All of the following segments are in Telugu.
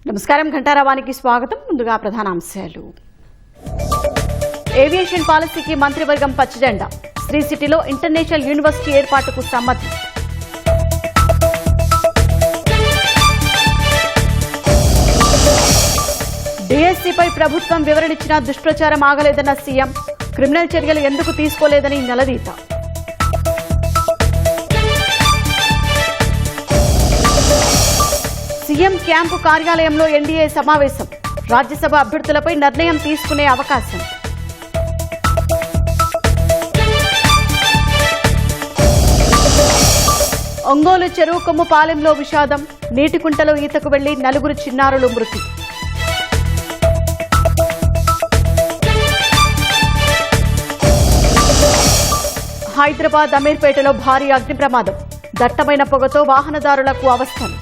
నమస్కారం, ఘంటారావానికి స్వాగతం. ముందుగా ప్రధానాంశాలు. ఏవియేషన్ పాలసీకి మంత్రివర్గం పచ్చజెండా. శ్రీ సిటీలో ఇంటర్నేషనల్ యూనివర్సిటీ ఏర్పాటుకు సమ్మతి. డిఎస్సీపై ప్రభుత్వం వివరణిచ్చిన దుష్ప్రచారం ఆగలేదన్న సీఎం. క్రిమినల్ చర్యలు ఎందుకు తీసుకోలేదని నిలదీత. సీఎం క్యాంపు కార్యాలయంలో ఎన్డీఏ సమావేశం. రాజ్యసభ అభ్యర్థులపై నిర్ణయం తీసుకునే అవకాశం. ఒంగోలు చెరువు కొమ్ము పాలెంలో విషాదం. నీటికుంటలో ఈతకు వెళ్లి 4 చిన్నారులు మృతి. హైదరాబాద్ అమీర్పేటలో భారీ అగ్ని ప్రమాదం. దట్టమైన పొగతో వాహనదారులకు అవస్థలు.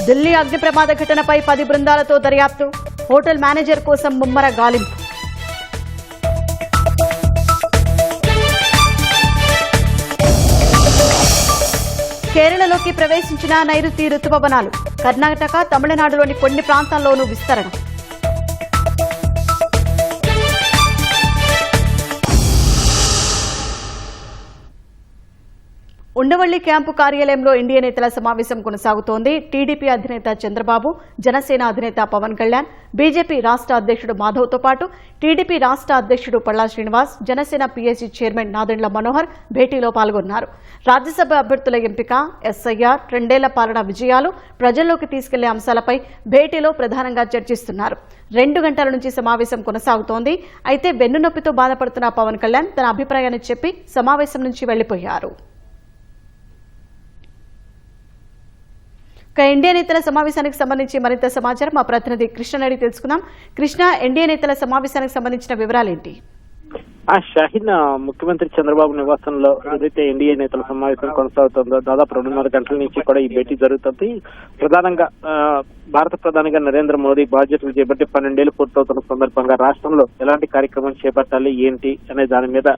ఢిల్లీ అగ్ని ప్రమాద ఘటనపై 10 బృందాలతో దర్యాప్తు. హోటల్ మేనేజర్ కోసం ముమ్మర గాలింపు. కేరళలోకి ప్రవేశించిన నైరుతి రుతుపవనాలు. కర్ణాటక, తమిళనాడులోని కొన్ని ప్రాంతాల్లోనూ విస్తరణ. ఉండవల్లి క్యాంపు కార్యాలయంలో ఎన్డీఏ నేతల సమావేశం కొనసాగుతోంది. టీడీపీ అధినేత చంద్రబాబు, జనసేన అధినేత పవన్ కళ్యాణ్, బీజేపీ రాష్ట్ర అధ్యక్షుడు మాధవ్తో పాటు టీడీపీ రాష్ట్ర అధ్యక్షుడు పల్లా శ్రీనివాస్, జనసేన పీఎస్సీ చైర్మన్ నాదెండ్ల మనోహర్ భేటీలో పాల్గొన్నారు. రాజ్యసభ అభ్యర్థుల ఎంపిక, ఎస్ఐఆర్, 2 ఏళ్ల పాలన విజయాలు, ప్రజల్లోకి తీసుకెళ్లే అంశాలపై భేటీలో ప్రధానంగా చర్చిస్తున్నారు. 2 గంటల నుంచి సమావేశం కొనసాగుతోంది. అయితే వెన్నునొప్పితో బాధపడుతున్న పవన్ కళ్యాణ్ తన అభిప్రాయాన్ని చెప్పి సమావేశం నుంచి వెళ్లిపోయారు. ఎన్డీఏ నేతల సమావేశానికి సంబంధించి మరింత సమాచారం మా ప్రతినిధి కృష్ణ అడిగి తెలుసుకుందాం. కృష్ణ, ఎన్డీఏ నేతల సమావేశానికి సంబంధించిన వివరాలేంటి? షాహీన్, ముఖ్యమంత్రి చంద్రబాబు నివాసంలో ఏదైతే ఎన్డీఏ నేతల సమావేశం కొనసాగుతుందో దాదాపు 2.5 గంటల నుంచి కూడా ఈ భేటీ జరుగుతుంది. ప్రధానంగా భారత ప్రధానిగా నరేంద్ర మోదీ బాధ్యతలు చేపట్టి 12 ఏళ్లు పూర్తవుతున్న సందర్భంగా రాష్ట్రంలో ఎలాంటి కార్యక్రమం చేపట్టాలి, ఏంటి అనే దాని మీద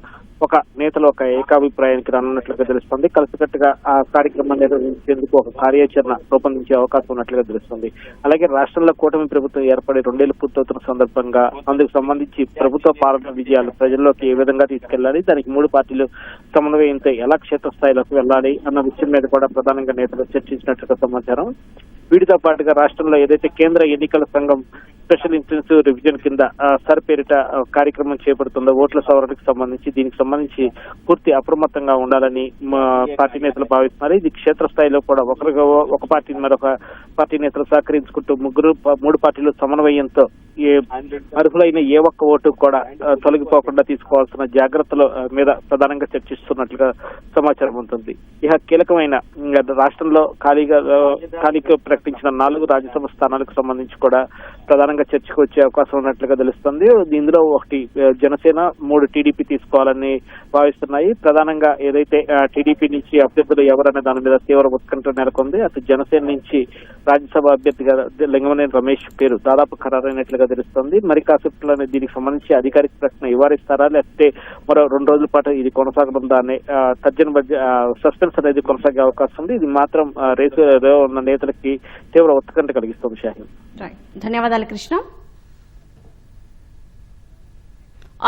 ఒక నేతలు ఒక ఏకాభిప్రాయానికి రానున్నట్లుగా తెలుస్తుంది. కలిసికట్టుగా ఆ కార్యక్రమాన్ని నిర్వహించేందుకు ఒక కార్యాచరణ రూపొందించే అవకాశం ఉన్నట్లుగా తెలుస్తుంది. అలాగే రాష్ట్రంలో కూటమి ప్రభుత్వం ఏర్పడి 2 ఏళ్లు పూర్తవుతున్న సందర్భంగా అందుకు సంబంధించి ప్రభుత్వ పాలన విజయాలు ప్రజల్లోకి ఏ విధంగా తీసుకెళ్లాలి, దానికి 3 పార్టీలు సమన్వయంతో ఎలా క్షేత్రస్థాయిలోకి వెళ్లాలి అన్న విషయం మీద కూడా ప్రధానంగా నేతలు చర్చించినట్లుగా సమాచారం. వీటితో పాటుగా రాష్ట్రంలో ఏదైతే కేంద్ర ఎన్నికల సంఘం స్పెషల్ ఇంటెన్సివ్ రివిజన్ కింద సర్ పేరిట కార్యక్రమం చేపడుతుందో ఓట్ల సవరణకు సంబంధించి దీనికి సంబంధించి పూర్తి అప్రమత్తంగా ఉండాలని పార్టీ నేతలు భావిస్తున్నారు. ఇది క్షేత్రస్థాయిలో కూడా ఒక పార్టీ మరొక పార్టీ నేతలు సహకరించుకుంటూ 3 పార్టీలు సమన్వయంతో అర్హులైన ఏ ఒక్క ఓటు కూడా తొలగిపోకుండా తీసుకోవాల్సిన జాగ్రత్తల మీద ప్రధానంగా చర్చిస్తున్నట్లుగా సమాచారం ఉంటుంది. ఇక కీలకమైన రాష్ట్రంలో ఖాళీగా ప్రకటించిన 4 రాజ్యసభ స్థానాలకు సంబంధించి కూడా ప్రధానంగా చర్చకు వచ్చే అవకాశం ఉన్నట్లుగా తెలుస్తుంది. ఇందులో ఒకటి జనసేన, 3 టీడీపీ తీసుకోవాలని భావిస్తున్నాయి. ప్రధానంగా ఏదైతే టీడీపీ నుంచి అభ్యర్థులు ఎవరనే దాని మీద తీవ్ర ఉత్కంఠ నెలకొంది. అటు జనసేన నుంచి రాజ్యసభ అభ్యర్థిగా లింగమనేని రమేష్ పేరు దాదాపు ఖరారైనట్లుగా తెలుస్తుంది. మరి కాసేపట్లోనే దీనికి సంబంధించి అధికారిక ప్రకటన నివారిస్తారా, లేకపోతే మరో 2 రోజుల పాటు ఇది కొనసాగనుందా అనే సస్పెన్స్ అనేది కొనసాగే అవకాశం ఉంది. ఇది మాత్రం రేసులో ఉన్న నేతలకి తీవ్ర ఉత్కంఠ కలిగిస్తుంది. షాహీన్, ధన్యవాదాలు కృష్ణ.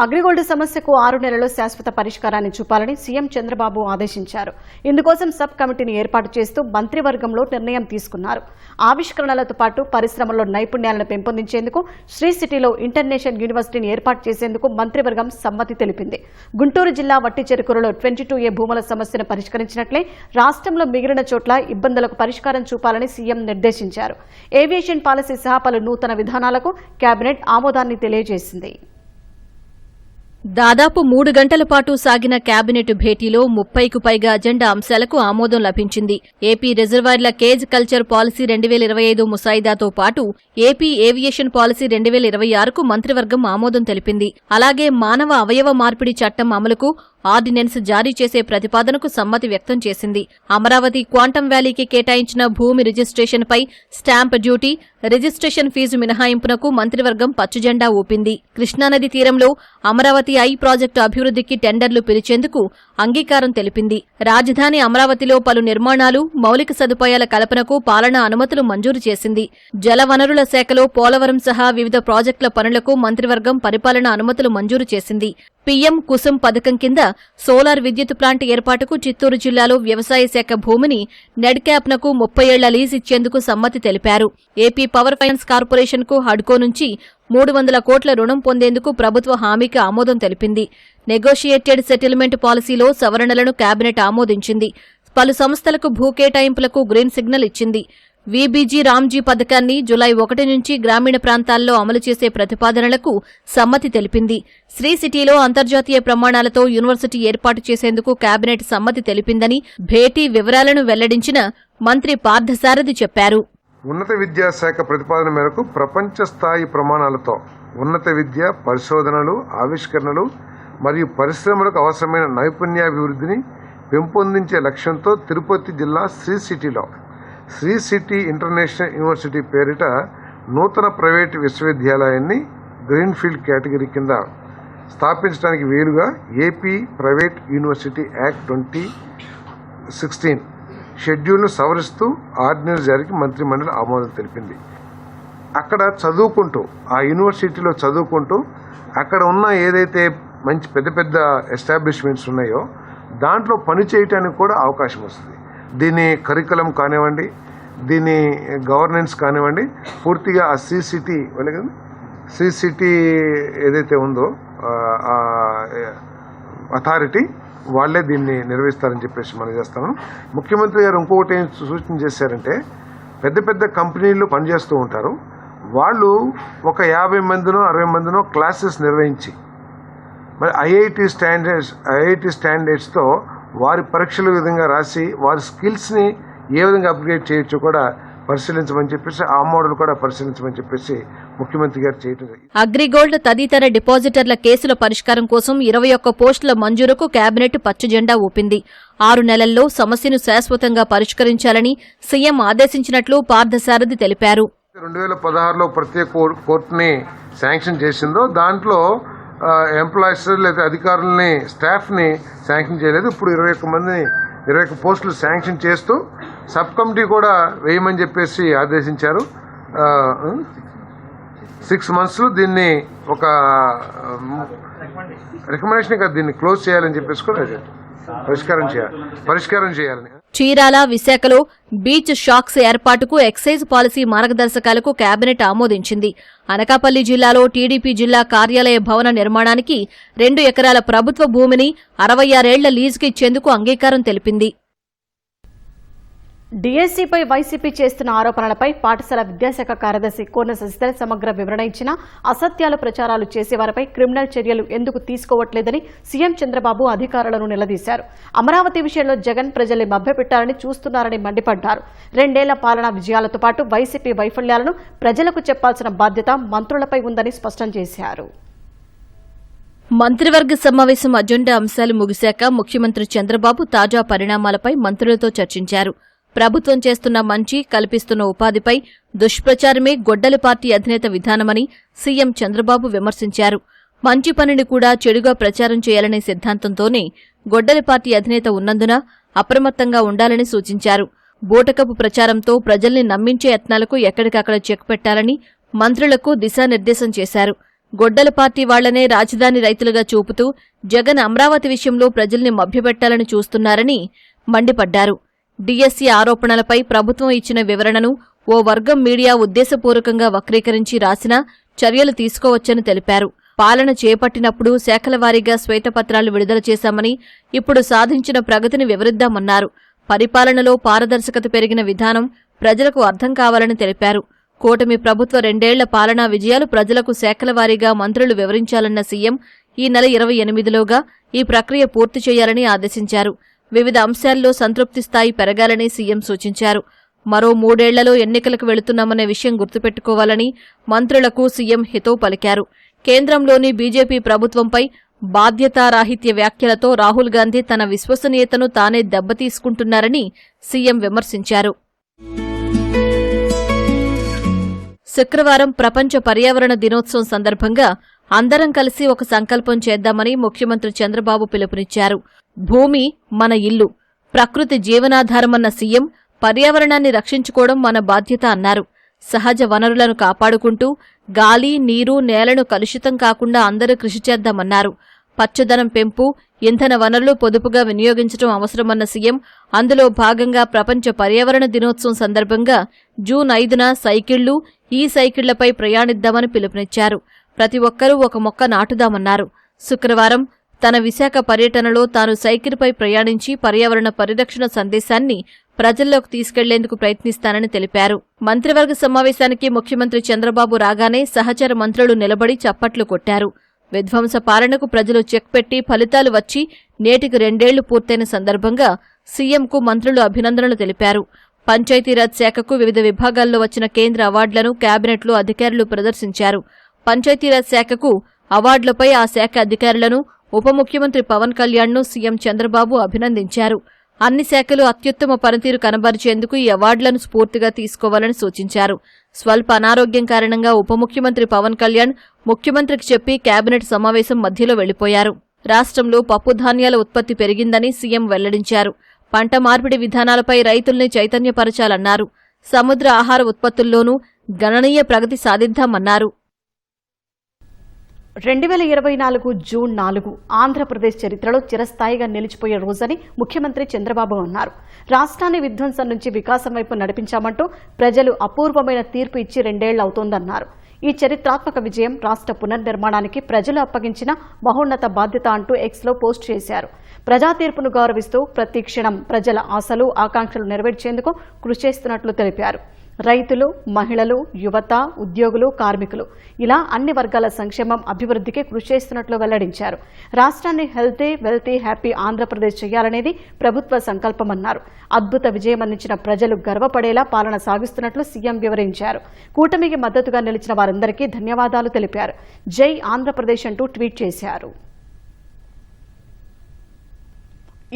అగ్రిగోల్డ్ సమస్యకు 6 నెలల్లో శాశ్వత పరిష్కారాన్ని చూపాలని సీఎం చంద్రబాబు ఆదేశించారు. ఇందుకోసం సబ్ కమిటీని ఏర్పాటు చేస్తూ మంత్రివర్గంలో నిర్ణయం తీసుకున్నారు. ఆవిష్కరణలతో పాటు పరిశ్రమల్లో నైపుణ్యాలను పెంపొందించేందుకు శ్రీ సిటీలో ఇంటర్నేషనల్ యూనివర్సిటీని ఏర్పాటు చేసేందుకు మంత్రివర్గం సమ్మతి తెలిపింది. గుంటూరు జిల్లా వట్టిచెరుకూరులో 22A భూముల సమస్యను పరిష్కరించినట్లే రాష్ట్రంలో మిగిలిన చోట్ల ఇబ్బందులకు పరిష్కారం చూపాలని సీఎం నిర్దేశించారు. ఏవియేషన్ పాలసీ సహా పలు నూతన విధానాలకు కేబినెట్ ఆమోదాన్ని తెలియజేసింది. దాదాపు 3 గంటల పాటు సాగిన కేబినెట్ భేటీలో 30కు పైగా అజెండా అంశాలకు ఆమోదం లభించింది. ఏపీ రిజర్వాయర్ల కేజ్ కల్చర్ పాలసీ 2025 ముసాయిదాతో పాటు ఏపీ ఏవియేషన్ పాలసీ 2026కు మంత్రివర్గం ఆమోదం తెలిపింది. అలాగే మానవ అవయవ మార్పిడి చట్టం అమలుకు ఆర్డినెన్స్ జారీ చేసే ప్రతిపాదనకు సమ్మతి వ్యక్తం చేసింది. అమరావతి క్వాంటం వ్యాలీకి కేటాయించిన భూమి రిజిస్ట్రేషన్పై స్టాంప్ డ్యూటీ, రిజిస్ట్రేషన్ ఫీజు మినహాయింపునకు మంత్రివర్గం పచ్చజెండా ఊపింది. కృష్ణానది తీరంలో అమరావతి ఐ ప్రాజెక్టు అభివృద్ధికి టెండర్లు పిలిచేందుకు అంగీకారం తెలిపింది. రాజధాని అమరావతిలో పలు నిర్మాణాలు, మౌలిక సదుపాయాల కల్పనకు పాలనా అనుమతులు మంజూరు చేసింది. జలవనరుల శాఖలో పోలవరం సహా వివిధ ప్రాజెక్టుల పనులకు మంత్రివర్గం పరిపాలనా అనుమతులు మంజూరు చేసింది. పీఎం కుసుమ్ పథకం కింద సోలార్ విద్యుత్ ప్లాంట్ ఏర్పాటుకు చిత్తూరు జిల్లాలో వ్యవసాయ శాఖ భూమిని నెడ్క్యాప్నకు 30 ఏళ్ల లీజ్ ఇచ్చేందుకు సమ్మతి తెలిపారు. ఏపీ పవర్ ఫైనాన్స్ కార్పొరేషన్కు హడ్కో నుంచి 300 కోట్ల రుణం పొందేందుకు ప్రభుత్వ హామీకి ఆమోదం తెలిపింది. నెగోషియేటెడ్ సెటిల్మెంట్ పాలసీలో సవరణలను కేబినెట్ ఆమోదించింది. పలు సంస్థలకు భూ కేటాయింపులకు గ్రీన్ సిగ్నల్ ఇచ్చింది. వీబీజీ రామ్జీ పథకాన్ని జులై 1 నుంచి గ్రామీణ ప్రాంతాల్లో అమలు చేసే ప్రతిపాదనలకు సమ్మతి తెలిపింది. శ్రీ సిటీలో అంతర్జాతీయ ప్రమాణాలతో యూనివర్సిటీ ఏర్పాటు చేసేందుకు కేబినెట్ సమ్మతి తెలిపిందని భేటీ వివరాలను వెల్లడించిన మంత్రి పార్థసారథి చెప్పారు. ఉన్నత విద్యాశాఖ ప్రతిపాదన మేరకు ప్రపంచ స్థాయి ప్రమాణాలతో ఉన్నత విద్య, పరిశోధనలు, ఆవిష్కరణలు మరియు పరిశ్రమలకు అవసరమైన నైపుణ్యాభివృద్ధిని పెంపొందించే లక్ష్యంతో తిరుపతి జిల్లా శ్రీ సిటీ ఇంటర్నేషనల్ యూనివర్సిటీ పేరిట నూతన ప్రైవేటు విశ్వవిద్యాలయాన్ని గ్రీన్ఫీల్డ్ కేటగిరీ కింద స్థాపించడానికి వీలుగా ఏపీ ప్రైవేట్ యూనివర్సిటీ యాక్ట్ 2016 షెడ్యూల్ను సవరిస్తూ ఆర్డినెన్స్ జారీకి మంత్రిమండలి ఆమోదం తెలిపింది. అక్కడ చదువుకుంటూ, ఆ యూనివర్సిటీలో చదువుకుంటూ అక్కడ ఉన్న ఏదైతే మంచి పెద్ద పెద్ద ఎస్టాబ్లిష్మెంట్స్ ఉన్నాయో దాంట్లో పని చేయటానికి కూడా అవకాశం వస్తుంది. దీని కరికులం కానివ్వండి, దీని గవర్నెన్స్ కానివ్వండి, పూర్తిగా ఆ సిసిటీ ఏదైతే ఉందో అథారిటీ వాళ్లే దీన్ని నిర్వహిస్తారని చెప్పేసి మనం చేస్తాము. ముఖ్యమంత్రి గారు ఇంకొకటి ఏం సూచన చేశారంటే, పెద్ద పెద్ద కంపెనీలు పనిచేస్తూ ఉంటారు, వాళ్ళు ఒక 50 మందినో 60 మందినో క్లాసెస్ నిర్వహించి మరి ఐఐటి స్టాండర్డ్స్తో వారి పరీక్షల విధంగా రాసి వారి స్కిల్స్ని ఏ విధంగా అప్గ్రేడ్ చేయొచ్చో కూడా పరిశీలించమని చెప్పేసి, ఆ మోడల్ కూడా పరిశీలించమని చెప్పేసి ముఖ్యమంత్రి గారు చేయటం. అగ్రిగోల్డ్ తదితర డిపాజిటర్ల కేసుల పరిష్కారం కోసం 21 పోస్టుల మంజూరుకు కేబినెట్ పచ్చజెండా ఊపింది. 6 నెలల్లో సమస్యను శాశ్వతంగా పరిష్కరించాలని సీఎం ఆదేశించినట్లు పార్థసారథి తెలిపారు. 2016లో ప్రత్యేక కోర్టుని శాంక్షన్ చేసిందో దాంట్లో ఎంప్లాయీస్ లేదా అధికారులని, స్టాఫ్ని శాంక్షన్ చేయలేదు. ఇప్పుడు 21 పోస్టులు శాంక్షన్ చేస్తూ సబ్ కమిటీ కూడా వేయమని చెప్పేసి ఆదేశించారు. 6 months దీన్ని ఒక రికమెండేషన్ దీన్ని క్లోజ్ చేయాలని చెప్పేసి కూడా పరిష్కారం చేయాలని. చీరాల, విశాఖలో బీచ్ షాక్స్ ఏర్పాటుకు ఎక్సైజ్ పాలసీ మార్గదర్శకాలకు కేబినెట్ ఆమోదించింది. అనకాపల్లి జిల్లాలో టీడీపీ జిల్లా కార్యాలయ భవన నిర్మాణానికి 2 ఎకరాల ప్రభుత్వ భూమిని 66 ఏళ్ల లీజుకు ఇచ్చేందుకు అంగీకారం తెలిపింది. డీఎస్సీపై వైసీపీ చేస్తున్న ఆరోపణలపై పాఠశాల విద్యాశాఖ కార్యదర్శి కోన శశిధర్ సమగ్ర వివరణ ఇచ్చినా అసత్యాలు ప్రచారాలు చేసేవారిపై క్రిమినల్ చర్యలు ఎందుకు తీసుకోవట్లేదని సీఎం చంద్రబాబు అధికారులను నిలదీశారు. అమరావతి విషయంలో జగన్ ప్రజల్ని మభ్యపెట్టాలని చూస్తున్నారని మండిపడ్డారు. 2 ఏళ్ల పాలనా విజయాలతో పాటు వైసీపీ వైఫల్యాలను ప్రజలకు చెప్పాల్సిన బాధ్యత మంత్రులపై ఉందని స్పష్టం చేశారు. మంత్రివర్గ సమావేశం అజెండా అంశాలు ముగిశాక ముఖ్యమంత్రి చంద్రబాబు తాజా పరిణామాలపై మంత్రులతో చర్చించారు. ప్రభుత్వం చేస్తున్న మంచి, కల్పిస్తున్న ఉపాధిపై దుష్ప్రచారమే గొడ్డలి పార్టీ అధినేత విధానమని సీఎం చంద్రబాబు విమర్శించారు. మంచి పనిని కూడా చెడుగా ప్రచారం చేయాలనే సిద్ధాంతంతోనే గొడ్డలి పార్టీ అధినేత ఉన్నందున అప్రమత్తంగా ఉండాలని సూచించారు. బూటకపు ప్రచారంతో ప్రజల్ని నమ్మించే యత్నాలకు ఎక్కడికక్కడ చెక్ పెట్టాలని మంత్రులకు దిశానిర్దేశం చేశారు. గొడ్డల పార్టీ వాళ్లనే రాజధాని రైతులుగా చూపుతూ జగన్ అమరావతి విషయంలో ప్రజల్ని మభ్యపెట్టాలని చూస్తున్నారని మండిపడ్డారు. డీఎస్సీ ఆరోపణలపై ప్రభుత్వం ఇచ్చిన వివరణను ఓ వర్గం మీడియా ఉద్దేశపూర్వకంగా వక్రీకరించి రాసినా చర్యలు తీసుకోవచ్చని తెలిపారు. పాలన చేపట్టినప్పుడు శాఖల వారీగా శ్వేతపత్రాలు విడుదల చేశామని, ఇప్పుడు సాధించిన ప్రగతిని వివరిద్దామన్నారు. పరిపాలనలో పారదర్శకత పెరిగిన విధానం ప్రజలకు అర్థం కావాలని తెలిపారు. కూటమి ప్రభుత్వ 2 ఏళ్ల పాలనా విజయాలు ప్రజలకు శాఖల వారీగా మంత్రులు వివరించాలన్న సీఎం ఈ నెల 28లోగా ఈ ప్రక్రియ పూర్తి చేయాలని ఆదేశించారు. వివిధ అంశాల్లో సంతృప్తి స్థాయి పెరగాలని సీఎం సూచించారు. మరో 3 ఏళ్లలో ఎన్నికలకు వెళుతున్నామనే విషయం గుర్తుపెట్టుకోవాలని మంత్రులకు సీఎం హితవు పలికారు. కేంద్రంలోని బీజేపీ ప్రభుత్వంపై బాధ్యతారాహిత్య వ్యాఖ్యలతో రాహుల్ గాంధీ తన విశ్వసనీయతను తానే దెబ్బతీసుకుంటున్నారని సీఎం విమర్శించారు. శుక్రవారం ప్రపంచ పర్యావరణ దినోత్సవం సందర్భంగా అందరం కలిసి ఒక సంకల్పం చేద్దామని ముఖ్యమంత్రి చంద్రబాబు పిలుపునిచ్చారు. భూమి మన ఇల్లు, ప్రకృతి జీవనాధారమన్న సీఎం పర్యావరణాన్ని రక్షించుకోవడం మన బాధ్యత అన్నారు. సహజ వనరులను కాపాడుకుంటూ గాలి, నీరు, నేలను కలుషితం కాకుండా అందరూ కృషి చేద్దామన్నారు. పచ్చదనం పెంపు, ఇంధన వనరులు పొదుపుగా వినియోగించడం అవసరమన్న సీఎం అందులో భాగంగా ప్రపంచ పర్యావరణ దినోత్సవం సందర్భంగా జూన్ 5న సైకిళ్లు, ఈ సైకిళ్లపై ప్రయాణిద్దామని పిలుపునిచ్చారు. ప్రతి ఒక్కరూ ఒక మొక్క నాటుదామన్నారు. శుక్రవారం తన విశాఖ పర్యటనలో తాను సైకిల్పై ప్రయాణించి పర్యావరణ పరిరక్షణ సందేశాన్ని ప్రజల్లోకి తీసుకెళ్లేందుకు ప్రయత్నిస్తానని తెలిపారు. మంత్రివర్గ సమావేశానికి ముఖ్యమంత్రి చంద్రబాబు రాగానే సహచర మంత్రులు నిలబడి చప్పట్లు కొట్టారు. విధ్వంస పాలనకు ప్రజలు చెక్ పెట్టి ఫలితాలు వచ్చి నేటికి 2 ఏళ్లు పూర్తయిన సందర్భంగా సీఎంకు మంత్రులు అభినందనలు తెలిపారు. పంచాయతీరాజ్ శాఖకు వివిధ విభాగాల్లో వచ్చిన కేంద్ర అవార్డులను కేబినెట్లో అధికారులు ప్రదర్శించారు. పంచాయతీరాజ్ శాఖకు అవార్డులపై ఆ శాఖ అధికారులను ఉప ముఖ్యమంత్రి పవన్ కళ్యాణ్ను సీఎం చంద్రబాబు అభినందించారు. అన్ని శాఖలు అత్యుత్తమ పనితీరు కనబరిచేందుకు ఈ అవార్డులను స్ఫూర్తిగా తీసుకోవాలని సూచించారు. స్వల్ప అనారోగ్యం కారణంగా ఉప ముఖ్యమంత్రి పవన్ కళ్యాణ్ ముఖ్యమంత్రికి చెప్పి కేబినెట్ సమావేశం మధ్యలో వెళ్లిపోయారు. రాష్ట్రంలో పప్పుధాన్యాల ఉత్పత్తి పెరిగిందని సీఎం వెల్లడించారు. పంట మార్పిడి విధానాలపై రైతుల్ని చైతన్యపరచాలన్నారు. సముద్ర ఆహార ఉత్పత్తుల్లోనూ గణనీయ ప్రగతి సాధిద్దామన్నారు. 2024 జూన్ 4 ఆంధ్రప్రదేశ్ చరిత్రలో చిరస్థాయిగా నిలిచిపోయే రోజని ముఖ్యమంత్రి చంద్రబాబు అన్నారు. రాష్ట్రాన్ని విధ్వంసం నుంచి వికాసం వైపు నడిపించామంటూ ప్రజలు అపూర్వమైన తీర్పు ఇచ్చి 2 ఏళ్లు అవుతోందన్నారు. ఈ చరిత్రాత్మక విజయం రాష్ట్ర పునర్నిర్మాణానికి ప్రజలు అప్పగించిన మహోన్నత బాధ్యత అంటూ ఎక్స్లో పోస్ట్ చేశారు. ప్రజా తీర్పును గౌరవిస్తూ ప్రతి క్షణం ప్రజల ఆశలు, ఆకాంక్షలు నెరవేర్చేందుకు కృషి చేస్తున్నట్లు తెలిపారు. రైతులు, మహిళలు, యువత, ఉద్యోగులు, కార్మికులు ఇలా అన్ని వర్గాల సంక్షేమం, అభివృద్ధికి కృషి చేస్తున్నట్లు వెల్లడించారు. రాష్ట్రాన్ని హెల్తీ, వెల్తీ, హ్యాపీ ఆంధ్రప్రదేశ్ చేయాలనేది ప్రభుత్వ సంకల్పమన్నారు. అద్భుత విజయం అందించిన ప్రజలు గర్వపడేలా పాలన సాగిస్తున్నట్లు సీఎం వివరించారు. కూటమికి మద్దతుగా నిలిచిన వారందరికీ ధన్యవాదాలు తెలిపారు. జై ఆంధ్రప్రదేశ్ అంటూ ట్వీట్ చేశారు.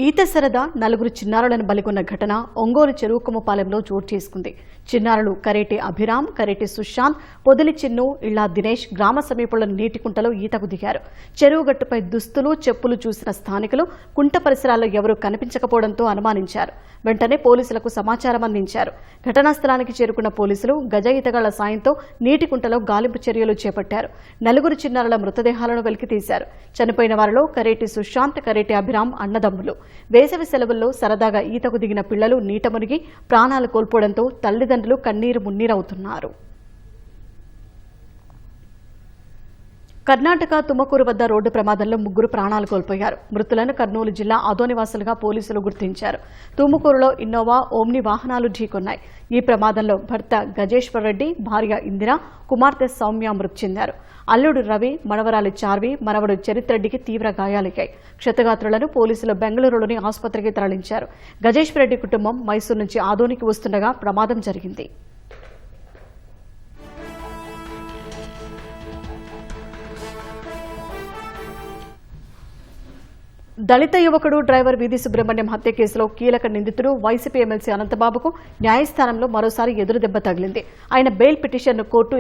ఈత సరదా 4 చిన్నారులను బలిగొన్న ఘటన ఒంగోలు చెరువుకొమ్మపాలెంలో చోటు చేసుకుంది. చిన్నారులు కరేటి అభిరామ్, కరేటి సుశాంత్, పొదిలి చిన్ను, ఇళ్లా దినేష్ గ్రామ సమీపంలో నీటి కుంటలో ఈతకు దిగారు. చెరువు గట్టుపై దుస్తులు, చెప్పులు చూసిన స్థానికులు కుంట పరిసరాల్లో ఎవరూ కనిపించకపోవడంతో అనుమానించారు. వెంటనే పోలీసులకు సమాచారం అందించారు. ఘటనా స్థలానికి చేరుకున్న పోలీసులు గజ ఈతగాళ్ల సాయంతో నీటి కుంటలో గాలింపు చర్యలు చేపట్టారు. 4 చిన్నారుల మృతదేహాలను వెలికితీశారు. చనిపోయిన వారిలో కరేటి సుశాంత్, కరేటి అభిరామ్ అన్నదమ్ములు. వేసవి సెలవుల్లో సరదాగా ఈతకు దిగిన పిల్లలు నీట మునిగి ప్రాణాలు కోల్పోవడంతో తల్లిదండ్రులు కన్నీరు మున్నీరవుతున్నారు. కర్ణాటక తుమ్మకూరు వద్ద రోడ్డు ప్రమాదంలో 3 ప్రాణాలు కోల్పోయారు. మృతులను కర్నూలు జిల్లా ఆదోనివాసులుగా పోలీసులు గుర్తించారు. తుమ్మకూరులో ఇన్నోవా, ఓమ్ని వాహనాలు ఢీకొన్నాయి. ఈ ప్రమాదంలో భర్త గజేశ్వర్ రెడ్డి, భార్య ఇందిర, కుమార్తె సౌమ్య మృతి చెందారు. అల్లుడు రవి, మనవరాలి చార్వి, మనవడు చరిత్రెడ్డికి తీవ్ర గాయాలయ్యాయి. క్షతగాత్రులను పోలీసులు బెంగళూరులోని ఆసుపత్రికి తరలించారు. గజేశ్వర్ రెడ్డి కుటుంబం మైసూరు నుంచి ఆదోనికి వస్తుండగా ప్రమాదం జరిగింది. దళిత యువకుడు డ్రైవర్ వీధి సుబ్రహ్మణ్యం హత్య కేసులో కీలక నిందితుడు వైసీపీ ఎమ్మెల్సీ అనంతబాబుకు న్యాయస్థానంలో మరోసారి ఎదురుదెబ్బ తగిలింది. ఆయన బెయిల్ పిటిషన్ను కోర్టు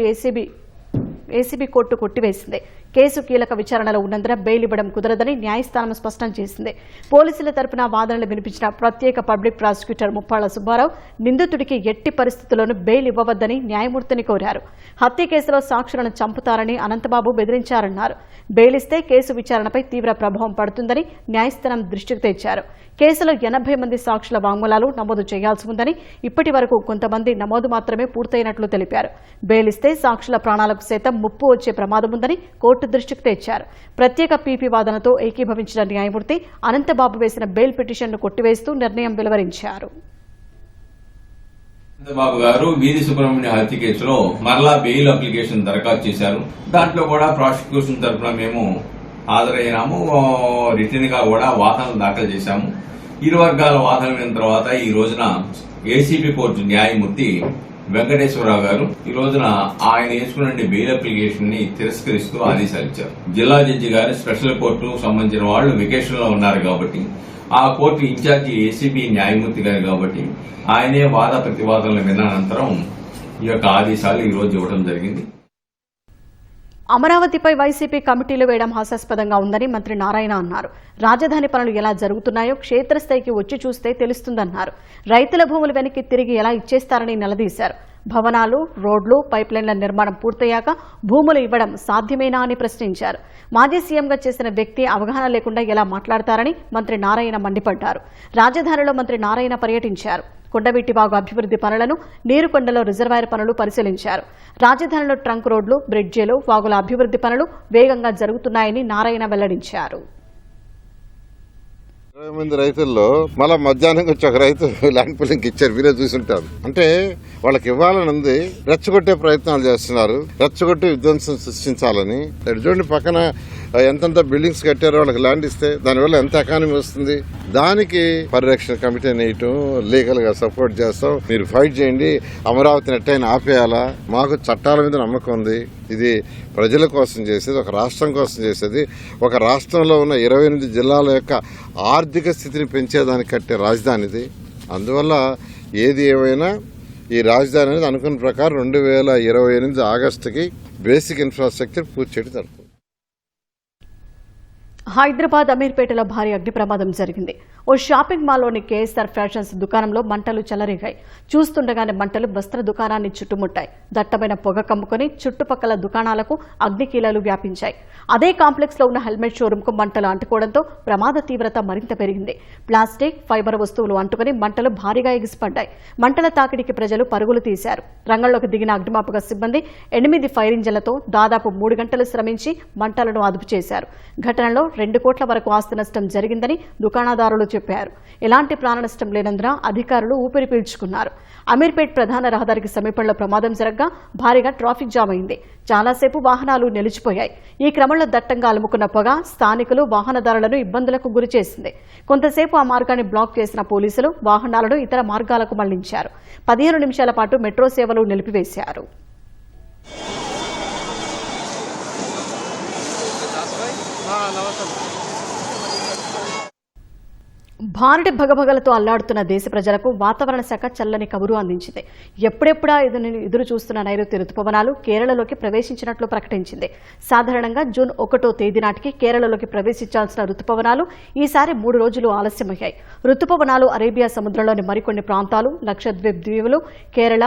ఏసీబీ కోర్టు కొట్టివేసింది. కేసు కీలక విచారణలో ఉన్నందున బెయిల్ ఇవ్వడం కుదరదని న్యాయస్థానం స్పష్టం చేసింది. పోలీసుల తరపున వాదనలు వినిపించిన ప్రత్యేక పబ్లిక్ ప్రాసిక్యూటర్ ముప్పాళ్ల సుబ్బారావు నిందితుడికి ఎట్టి పరిస్థితుల్లోనూ బెయిల్ ఇవ్వవద్దని న్యాయమూర్తిని కోరారు. హత్య కేసులో సాక్షులను చంపుతారని అనంతబాబు బెదిరించారన్నారు. బెయిల్ ఇస్తే కేసు విచారణపై తీవ్ర ప్రభావం పడుతుందని న్యాయస్థానం దృష్టికి తెచ్చారు. కేసులో 80 మంది సాక్షుల వాంగ్మూలాలు నమోదు చేయాల్సి ఉందని, ఇప్పటి వరకు కొంతమంది నమోదు మాత్రమే పూర్తయినట్లు తెలిపారు. బెయిల్ ఇస్తే సాక్షుల ప్రాణాలకు సైతం ముప్పు వచ్చే ప్రమాదం ఉందని కోర్టు దృష్టికి తెచ్చారు. ప్రత్యేక పీపీ వాదనతో ఏకీభవించిన న్యాయమూర్తి అనంతబాబు వేసిన బెయిల్ పిటిషన్ను కొట్టివేస్తూ నిర్ణయం వెలువరించారు. చంద్రబాబు గారు వీధి సుబ్రహ్మణ్య హత్య కేసులో మరలా బెయిల్ అప్లికేషన్ దరఖాస్తు చేశారు. దాంట్లో కూడా ప్రాసిక్యూషన్ తరఫున మేము హాజరైనాము. రిటర్న్ గా కూడా వాదనలు దాఖలు చేశాము. ఇరు వర్గాల వాదనలు విన్న తర్వాత ఈ రోజున ఏసీబీ కోర్టు న్యాయమూర్తి వెంకటేశ్వరరావు గారు ఈ రోజున ఆయన వేసుకున్న బెయిల్ అప్లికేషన్ ని తిరస్కరిస్తూ ఆదేశాలు ఇచ్చారు. జిల్లా జడ్జి గారు స్పెషల్ కోర్టు సంబంధించిన వాళ్ళు వెకేషన్ లో ఉన్నారు కాబట్టి ఆ కోర్టు ఇన్ఛార్జి ఏసీబీ న్యాయమూర్తి గారు కాబట్టి ఆయనే వాద ప్రతివాదనలు విన్న అనంతరం ఈ యొక్క ఆదేశాలు ఈ రోజు ఇవ్వడం జరిగింది. అమరావతిపై వైసీపీ కమిటీలు వేయడం హాస్యాస్పదంగా ఉందని మంత్రి నారాయణ అన్నారు. రాజధాని పనులు ఎలా జరుగుతున్నాయో క్షేత్రస్థాయికి వచ్చి చూస్తే తెలుస్తుందన్నారు. రైతుల భూములు వెనక్కి తిరిగి ఎలా ఇచ్చేస్తారని నిలదీశారు. భవనాలు, రోడ్లు, పైప్లైన్ల నిర్మాణం పూర్తయ్యాక భూములు ఇవ్వడం సాధ్యమేనా అని ప్రశ్నించారు. మాజీ సీఎంగా చేసిన వ్యక్తి అవగాహన లేకుండా ఎలా మాట్లాడతారని మంత్రి నారాయణ మండిపడ్డారు. రాజధానిలో మంత్రి నారాయణ పర్యటించారు. కొండవీటివాగు అభివృద్ది పనులను, నీరుకొండలో రిజర్వాయర్ పనులు పరిశీలించారు. రాజధానిలో ట్రంక్ రోడ్లు, బ్రిడ్జిలు, వాగుల అభివృద్ది పనులు వేగంగా జరుగుతున్నాయని నారాయణ వెల్లడించారు. 20 మంది రైతుల్లో మళ్ళా మధ్యాహ్నం వచ్చి ఒక రైతు ల్యాండ్ పూలింగ్ ఇచ్చారు. వీరే చూసుంటారు. అంటే వాళ్ళకి ఇవ్వాలని ఉంది, రెచ్చగొట్టే ప్రయత్నాలు చేస్తున్నారు. రెచ్చగొట్టి విధ్వంసం సృష్టించాలని. చూడండి, పక్కన ఎంతంత బిల్డింగ్స్ కట్టారో వాళ్ళకి ల్యాండ్ ఇస్తే దానివల్ల ఎంత ఎకానమీ వస్తుంది. దానికి పరిరక్షణ కమిటీ వేయటం, లీగల్ గా సపోర్ట్ చేస్తాం, మీరు ఫైట్ చేయండి, అమరావతిని ఎట్టయినా ఆపేయాలా. మాకు చట్టాల మీద నమ్మకం ఉంది. ఇది ప్రజల కోసం చేసేది, ఒక రాష్ట్రం కోసం చేసేది. ఒక రాష్ట్రంలో ఉన్న 28 జిల్లాల యొక్క ఆర్థిక స్థితిని పెంచేదానికి కట్టే రాజధాని ఇది. అందువల్ల ఏది ఏమైనా ఈ రాజధాని అనేది అనుకున్న ప్రకారం 2028 ఆగస్టుకి బేసిక్ ఇన్ఫ్రాస్ట్రక్చర్ పూర్తి చేయడం జరుగుతుంది. హైదరాబాద్ అమీర్పేటలో భారీ అగ్ని ప్రమాదం జరిగింది. ఓ షాపింగ్ మాల్లోని కేఎస్ఆర్ ఫ్యాషన్స్ దుకాణంలో మంటలు చెలరేగాయి. చూస్తుండగానే మంటలు వస్త్ర దుకాణాన్ని చుట్టుముట్టాయి. దట్టమైన పొగ కమ్ముకొని చుట్టుపక్కల దుకాణాలకు అగ్నికీలలు వ్యాపించాయి. అదే కాంప్లెక్స్ లో ఉన్న హెల్మెట్ షోరూమ్ కు మంటలు అంటుకోవడంతో ప్రమాద తీవ్రత మరింత పెరిగింది. ప్లాస్టిక్, ఫైబర్ వస్తువులు అంటుకుని మంటలు భారీగా ఎగిసిపడ్డాయి. మంటల తాకిడికి ప్రజలు పరుగులు తీశారు. రంగంలోకి దిగిన అగ్నిమాపక సిబ్బంది 8 ఫైర్ ఇంజన్లతో దాదాపు 3 గంటలు శ్రమించి మంటలను అదుపు చేశారు. ఘటనలో 2 కోట్ల వరకు ఆస్తి నష్టం జరిగిందని దుకాణదారులు చెప్పారు. ఎలాంటి ప్రాణ నష్టం లేనందున అధికారులు ఊపిరి పీల్చుకున్నారు. అమీర్పేట్ ప్రధాన రహదారికి సమీపంలో ప్రమాదం జరగ్గా భారీగా ట్రాఫిక్ జామ్ అయింది. చాలాసేపు వాహనాలు నిలిచిపోయాయి. ఈ క్రమంలో దట్టంగా అలుముకున్న పొగ స్థానికులు, వాహనదారులను ఇబ్బందులకు గురిచేసింది. కొంతసేపు ఆ మార్గాన్ని బ్లాక్ చేసిన పోలీసులు వాహనాలను ఇతర మార్గాలకు మళ్లించారు. 15 నిమిషాల పాటు మెట్రో సేవలు నిలిపివేశారు. భారీ భగభగలతో అల్లాడుతున్న దేశ ప్రజలకు వాతావరణ శాఖ చల్లని కబురు అందించింది. ఎప్పుడెప్పుడా ఎదురు చూస్తున్న నైరుతి రుతుపవనాలు కేరళలోకి ప్రవేశించినట్లు ప్రకటించింది. సాధారణంగా జూన్ 1వ తేదీ నాటికి కేరళలోకి ప్రవేశించాల్సిన రుతుపవనాలు ఈసారి 3 రోజులు ఆలస్యమయ్యాయి. రుతుపవనాలు అరేబియా సముద్రంలోని మరికొన్ని ప్రాంతాలు, లక్షద్వీప్ ద్వీపులు, కేరళ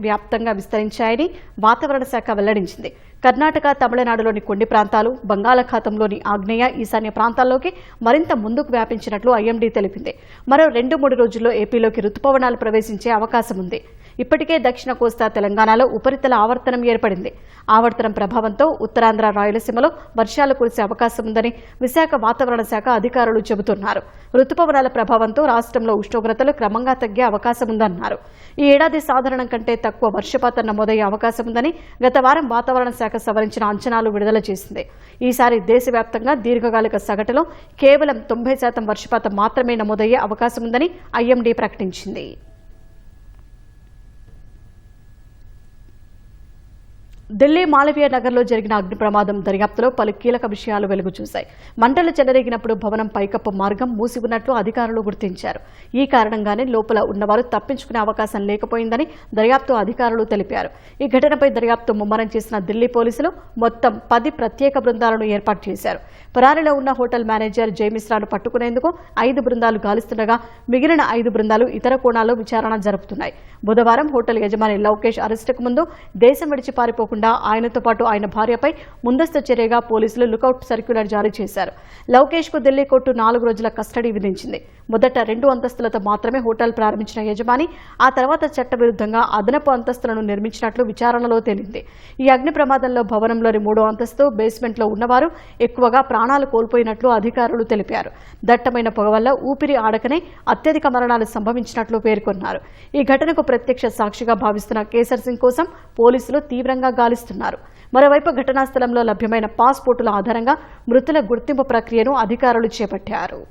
వ్యాప్తంగా విస్తరించాయని వాతావరణ శాఖ వెల్లడించింది. కర్ణాటక, తమిళనాడులోని కొన్ని ప్రాంతాలు, బంగాళాఖాతంలోని ఆగ్నేయ, ఈశాన్య ప్రాంతాల్లోకి మరింత ముందుకు వ్యాపించినట్లు ఐఎండీ తెలిపింది. మరో 2-3 రోజుల్లో ఏపీలోకి రుతుపవనాలు ప్రవేశించే అవకాశం ఉంది. ఇప్పటికే దక్షిణ కోస్తా తెలంగాణలో ఉపరితల ఆవర్తనం ఏర్పడింది. ఆవర్తనం ప్రభావంతో ఉత్తరాంధ్ర, రాయలసీమలో వర్షాలు కురిసే అవకాశం ఉందని విశాఖ వాతావరణ శాఖ అధికారులు చెబుతున్నారు. రుతుపవనాల ప్రభావంతో రాష్ట్రంలో ఉష్ణోగ్రతలు క్రమంగా తగ్గే అవకాశం ఉందన్నారు. ఈ ఏడాది సాధారణం కంటే తక్కువ వర్షపాతం నమోదయ్యే అవకాశం ఉందని గత వారం వాతావరణ శాఖ సవరించిన అంచనాలు విడుదల చేసింది. ఈసారి దేశవ్యాప్తంగా దీర్ఘకాలిక సగటులో కేవలం 90% వర్షపాతం మాత్రమే నమోదయ్యే అవకాశం ఉందని ఐఎండీ ప్రకటించింది. ఢిల్లీ మాలవీయ నగర్లో జరిగిన అగ్ని ప్రమాదం దర్యాప్తులో పలు కీలక విషయాలు వెలుగు చూశాయి. మంటలు చెలరేగినప్పుడు భవనం పైకప్పు మార్గం మూసి ఉన్నట్లు అధికారులు గుర్తించారు. ఈ కారణంగానే లోపల ఉన్నవారు తప్పించుకునే అవకాశం లేకపోయిందని దర్యాప్తు అధికారులు తెలిపారు. ఈ ఘటనపై దర్యాప్తు ముమ్మరం చేసిన ఢిల్లీ పోలీసులు మొత్తం 10 ప్రత్యేక బృందాలను ఏర్పాటు చేశారు. పరారీలో ఉన్న హోటల్ మేనేజర్ జయమిశ్రాను పట్టుకునేందుకు 5 బృందాలు గాలిస్తుండగా మిగిలిన 5 బృందాలు ఇతర కోణాల్లో విచారణ జరుపుతున్నాయి. బుధవారం హోటల్ యజమాని లౌకేష్ అరెస్టుకు ముందు దేశం విడిచి పారిపోకుండా ఆయనతో పాటు ఆయన భార్యపై ముందస్తు చర్యగా పోలీసులు లుకౌట్ సర్క్యులర్ జారీ చేశారు. లౌకేష్ కు ఢిల్లీ కోర్టు 4 రోజుల కస్టడీ విధించింది. మొదట 2 అంతస్తులతో మాత్రమే హోటల్ ప్రారంభించిన యజమాని ఆ తర్వాత చట్టవిరుద్ధంగా అదనపు అంతస్తులను నిర్మించినట్లు విచారణలో తేలింది. ఈ అగ్ని ప్రమాదంలో భవనంలోని 3వ అంతస్తు, బేస్మెంట్లో ఉన్నవారు ఎక్కువగా ప్రాణాలు కోల్పోయినట్లు అధికారులు తెలిపారు. దట్టమైన పొగ వల్ల ఊపిరి ఆడకనే అత్యధిక మరణాలు సంభవించినట్లు పేర్కొన్నారు. ఈ ఘటనకు ప్రత్యక్ష సాక్షిగా భావిస్తున్న కేసర్ సింగ్ కోసం పోలీసులు తీవ్రంగా గాలిస్తున్నారు. మరోవైపు ఘటనా స్థలంలో లభ్యమైన పాస్పోర్టుల ఆధారంగా మృతుల గుర్తింపు ప్రక్రియను అధికారులు చేపట్టారు.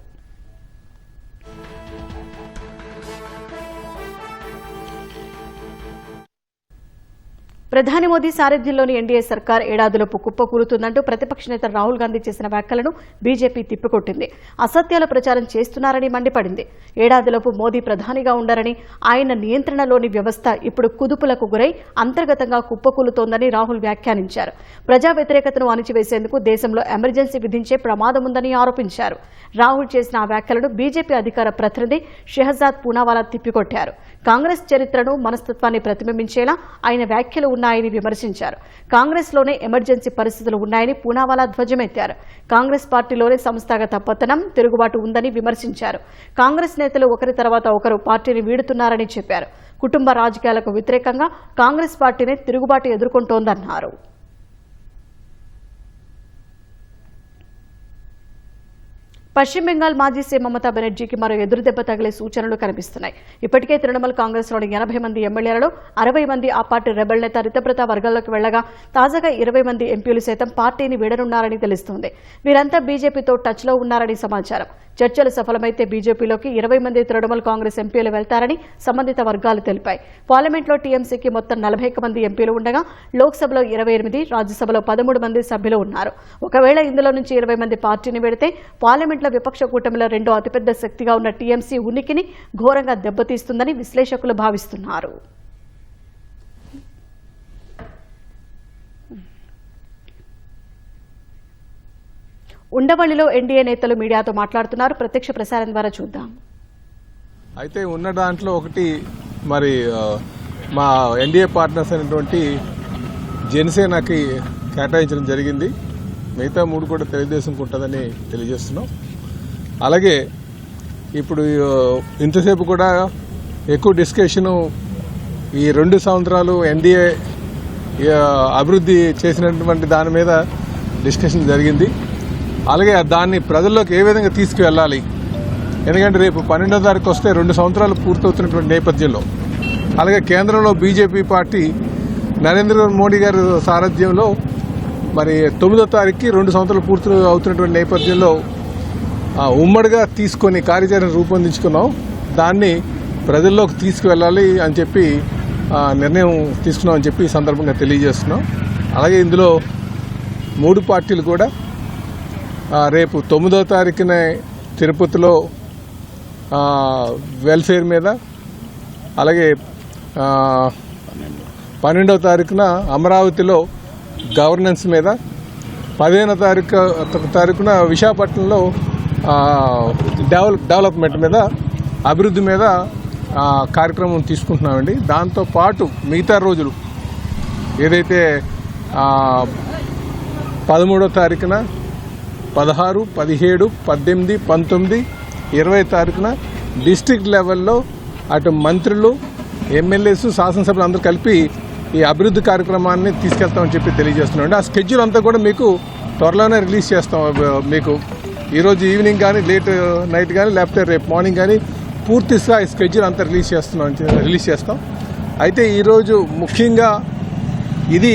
ప్రధాని మోదీ సారథ్యంలోని ఎన్డీఏ సర్కార్ ఏడాదిలోపు కుప్పకూలుతుందంటూ ప్రతిపక్ష నేత రాహుల్ గాంధీ చేసిన వ్యాఖ్యలను బీజేపీ తిప్పికొట్టింది. అసత్యాల ప్రచారం చేస్తున్నారని మండిపడింది. ఏడాదిలోపు మోదీ ప్రధానిగా ఉండరని, ఆయన నియంత్రణలోని వ్యవస్థ ఇప్పుడు కుదుపులకు గురై అంతర్గతంగా కుప్పకూలుతోందని రాహుల్ వ్యాఖ్యానించారు. ప్రజా వ్యతిరేకతను అణిచివేసేందుకు దేశంలో ఎమర్జెన్సీ విధించే ప్రమాదముందని ఆరోపించారు. రాహుల్ చేసిన ఆ వ్యాఖ్యలను బీజేపీ అధికార ప్రతినిధి షెహజాద్ పూనావాలా తిప్పికొట్టారు. కాంగ్రెస్ చరిత్రను, మనస్తత్వాన్ని ప్రతిబింబించేలా ఆయన వ్యాఖ్యలు ఉన్నాయని విమర్శించారు. కాంగ్రెస్లోనే ఎమర్జెన్సీ పరిస్థితులు ఉన్నాయని పూనావాలా ధ్వజమెత్తారు. కాంగ్రెస్ పార్టీలోనే సంస్థాగత పతనం, తిరుగుబాటు ఉందని విమర్శించారు. కాంగ్రెస్ నేతలు ఒకరి తర్వాత ఒకరు పార్టీని వీడుతున్నారని చెప్పారు. కుటుంబ రాజకీయాలకు వ్యతిరేకంగా కాంగ్రెస్ పార్టీనే తిరుగుబాటు ఎదుర్కొంటోందన్నారు. పశ్చిమ బెంగాల్ మాజీ సీఎం మమతా బెనర్జీకి మరో ఎదురుదెబ్బ తగిలే సూచనలు కనిపిస్తున్నాయి. ఇప్పటికే తృణమూల్ కాంగ్రెస్లోని 80 మంది ఎమ్మెల్యేలలో 60 మంది ఆ పార్టీ రెబెల్ నేత రితబ్రత వర్గాల్లోకి వెళ్లగా తాజాగా 20 మంది ఎంపీలు సైతం పార్టీని వీడనున్నారని తెలుస్తోంది. వీరంతా బీజేపీతో టచ్లో ఉన్నారని సమాచారం. చర్చలు సఫలమైతే బీజేపీలోకి 20 మంది తృణమూల్ కాంగ్రెస్ ఎంపీలు వెళ్తారని సంబంధిత వర్గాలు తెలిపాయి. పార్లమెంట్లో టీఎంసీకి మొత్తం 41 మంది ఎంపీలు ఉండగా లోక్సభలో 28, రాజ్యసభలో 13 మంది సభ్యులు ఉన్నారు. ఒకవేళ ఇందులో నుంచి 20 మంది పార్టీని వెడితే పార్లమెంట్లో విపక్ష కూటమిలో రెండో అతిపెద్ద శక్తిగా ఉన్న టీఎంసీ ఉనికిని ఘోరంగా దెబ్బతీస్తుందని విశ్లేషకులు భావిస్తున్నారు. ఉండవల్లిలో ఎన్డీఏ నేతలు మీడియాతో మాట్లాడుతున్నారు. ప్రత్యక్ష ప్రసారం ద్వారా చూద్దాం. అయితే ఉన్న దాంట్లో ఒకటి మరి మా ఎన్డీఏ పార్ట్నర్స్ అయినటువంటి జనసేనకి కేటాయించడం జరిగింది. మిగతా 3 కూడా తెలుగుదేశం ఉంటుందని తెలియజేస్తున్నాం. అలాగే ఇప్పుడు ఇంతసేపు కూడా ఎక్కువ డిస్కషను ఈ 2 సంవత్సరాలు ఎన్డీఏ అభివృద్ధి చేసినటువంటి దాని మీద డిస్కషన్ జరిగింది. అలాగే దాన్ని ప్రజల్లోకి ఏ విధంగా తీసుకువెళ్ళాలి, ఎందుకంటే రేపు 12వ తారీఖు వస్తే 2 సంవత్సరాలు పూర్తవుతున్నటువంటి నేపథ్యంలో, అలాగే కేంద్రంలో బీజేపీ పార్టీ నరేంద్ర మోడీ గారి సారథ్యంలో మరి 9వ తారీఖుకి 2 సంవత్సరాలు పూర్తి అవుతున్నటువంటి నేపథ్యంలో ఉమ్మడిగా తీసుకొని కార్యాచరణ రూపొందించుకున్నాం. దాన్ని ప్రజల్లోకి తీసుకువెళ్ళాలి అని చెప్పి నిర్ణయం తీసుకున్నాం అని చెప్పి ఈ సందర్భంగా తెలియజేస్తున్నాం. అలాగే ఇందులో 3 పార్టీలు కూడా రేపు 9వ తారీఖున తిరుపతిలో వెల్ఫేర్ మీద, అలాగే 12వ తారీఖున అమరావతిలో గవర్నెన్స్ మీద, 15వ తారీఖున విశాఖపట్నంలో డెవలప్మెంట్ మీద, అభివృద్ధి మీద కార్యక్రమం తీసుకుంటున్నామండి. దాంతోపాటు మిగతా రోజులు ఏదైతే 13వ తారీఖున 16, 17, 18, 19, 20 తారీఖున డిస్ట్రిక్ట్ లెవెల్లో అటు మంత్రులు, ఎమ్మెల్యేస్, శాసనసభ్యులు అందరూ కలిపి ఈ అభివృద్ధి కార్యక్రమాన్ని తీసుకెళ్తామని చెప్పి తెలియజేస్తున్నాం. ఆ స్కెడ్యూల్ అంతా కూడా మీకు త్వరలోనే రిలీజ్ చేస్తాం. మీకు ఈరోజు ఈవినింగ్ కానీ, లేట్ నైట్ కానీ, లేకపోతే రేపు మార్నింగ్ కానీ పూర్తిగా ఈ స్కెడ్యూల్ అంతా రిలీజ్ చేస్తాం. అయితే ఈరోజు ముఖ్యంగా ఇది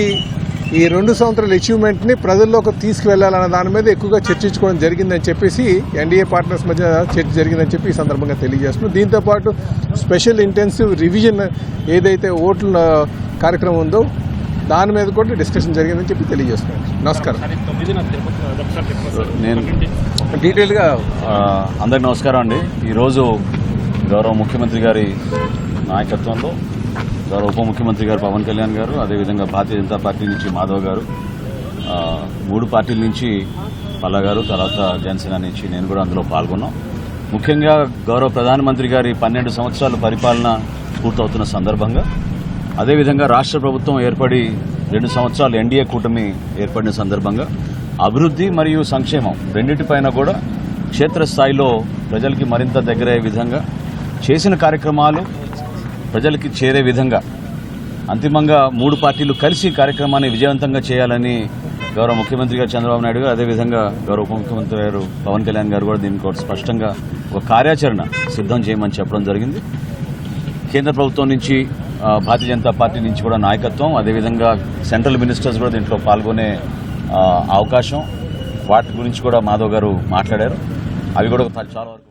ఈ 2 సంవత్సరాల అచీవ్మెంట్ని ప్రజల్లోకి తీసుకువెళ్లాలన్న దాని మీద ఎక్కువగా చర్చించుకోవడం జరిగిందని చెప్పేసి ఎన్డీఏ పార్ట్నర్స్ మధ్య చర్చ జరిగిందని చెప్పి ఈ సందర్భంగా తెలియజేస్తున్నాం. దీంతోపాటు స్పెషల్ ఇంటెన్సివ్ రివిజన్ ఏదైతే ఓట్ల కార్యక్రమం ఉందో దాని మీద కూడా డిస్కషన్ జరిగిందని చెప్పి తెలియజేస్తున్నాను. నమస్కారం. నేను డీటెయిల్గా అందరికి నమస్కారం అండి. ఈరోజు గౌరవ ముఖ్యమంత్రి గారి నాయకత్వంలో గౌరవ ఉప ముఖ్యమంత్రి గారు పవన్ కళ్యాణ్ గారు, అదేవిధంగా భారతీయ జనతా పార్టీ నుంచి మాధవ్ గారు, 3 పార్టీల నుంచి పల్లా గారు, తర్వాత జనసేన నుంచి నేను కూడా అందులో పాల్గొన్నాం. ముఖ్యంగా గౌరవ ప్రధానమంత్రి గారి 12 సంవత్సరాల పరిపాలన పూర్తవుతున్న సందర్భంగా, అదేవిధంగా రాష్ట్ర ప్రభుత్వం ఏర్పడి 2 సంవత్సరాలు ఎన్డీఏ కూటమి ఏర్పడిన సందర్భంగా అభివృద్ధి మరియు సంక్షేమం రెండింటిపైన కూడా క్షేత్రస్థాయిలో ప్రజలకి మరింత దగ్గరయ్యే విధంగా చేసిన కార్యక్రమాలు ప్రజలకి చేరే విధంగా అంతిమంగా 3 పార్టీలు కలిసి కార్యక్రమాన్ని విజయవంతంగా చేయాలని గౌరవ ముఖ్యమంత్రి గారు చంద్రబాబు నాయుడు గారు, అదేవిధంగా గౌరవ ఉప ముఖ్యమంత్రి గారు పవన్ కళ్యాణ్ గారు కూడా దీనికి స్పష్టంగా ఒక కార్యాచరణ సిద్ధం చేయమని చెప్పడం జరిగింది. కేంద్ర ప్రభుత్వం నుంచి, భారతీయ జనతా పార్టీ నుంచి కూడా నాయకత్వం, అదేవిధంగా సెంట్రల్ మినిస్టర్స్ కూడా దీంట్లో పాల్గొనే అవకాశం, వాటి గురించి కూడా మాధవ్ గారు మాట్లాడారు. అవి కూడా చాలా వరకు